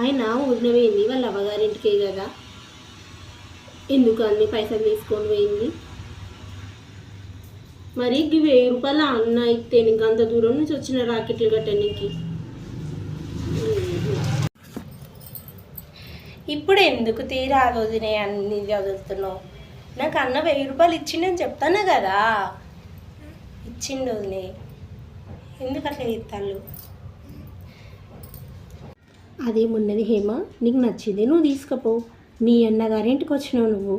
ఆయన ఊరిన పోయింది వాళ్ళ అవ్వగారింటికే కదా, ఎందుకు అన్ని పైసలు తీసుకొని పోయింది. మరి 1000 రూపాయలు అన్న ఇస్తే నీకు అంత దూరం నుంచి వచ్చిన రాకెట్లు కట్టడానికి ఇప్పుడు ఎందుకు తీరా వదినే అన్ని చదువుతున్నావు? నాకు అన్న 1000 రూపాయలు ఇచ్చిండని చెప్తాను కదా. ఇచ్చిండు వదినే, ఎందుకు అట్లా చేస్తాళ్ళు? అదేమున్నది హేమ, నీకు నచ్చింది నువ్వు తీసుకపో. నీ అన్నగారింటికి వచ్చినావు నువ్వు,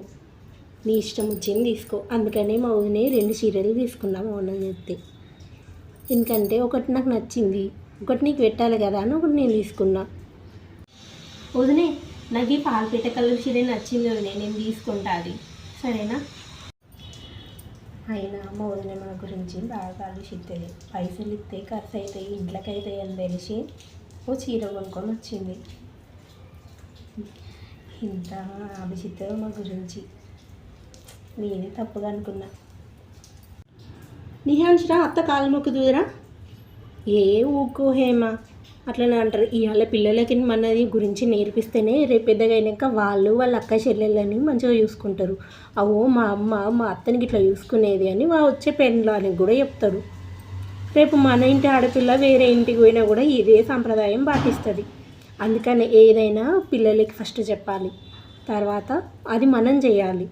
నీ ఇష్టం వచ్చింది తీసుకో. అందుకనే మా వదినే 2 చీరలు తీసుకున్నా మా అన్న చెప్తే. ఎందుకంటే ఒకటి నాకు నచ్చింది, ఒకటి నీకు పెట్టాలి కదా అని ఒకటి నేను తీసుకున్నా. వదినే నాకు ఈ పాలపీట కలర్ చీర నచ్చింది వదినే, నేను తీసుకుంటా అది, సరేనా? అయినా మా వదిన మన గురించి బాగా ఆలోచిస్తుంది. పైసలు ఇస్తే ఖర్చు అవుతాయి, ఇంట్లోకి అవుతాయి అని తెలిసి ఓ చీర కొనుక్కొని వచ్చింది. ఇంత ఆలోచిస్తుంది మా గురించి, నేనే తప్పుగా అనుకున్నా. నిహాన్షరా అత్త కాలు మొక్కుదురా? ఏ ఊకో హేమ, అట్లనే అంటారు. ఇవాళ పిల్లలకి మనది గురించి నేర్పిస్తేనే రేపు పెద్దగా అయినాక వాళ్ళు వాళ్ళ అక్క చెల్లెళ్ళని మంచిగా చూసుకుంటారు. అవో మా అమ్మ మా అత్తనికి ఇట్లా చూసుకునేది అని వచ్చే పెళ్ళానికి కూడా చెప్తారు. రేపు మన ఇంటి ఆడపిల్ల వేరే ఇంటికి పోయినా కూడా ఇదే సాంప్రదాయం పాటిస్తుంది. అందుకని ఏదైనా పిల్లలకి ఫస్ట్ చెప్పాలి, తర్వాత అది మనం చేయాలి.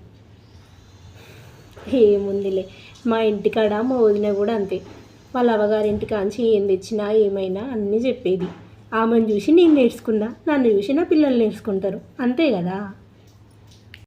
ఏముందిలే, మా ఇంటికాడ మా వదిన కూడా అంతే. వాళ్ళ అవ్వగారింటికి కాంచి ఏం తెచ్చినా ఏమైనా అన్నీ చెప్పేది. ఆమెను చూసి నేను నేర్చుకున్నా, నన్ను చూసి నా పిల్లలు నేర్చుకుంటారు, అంతే కదా.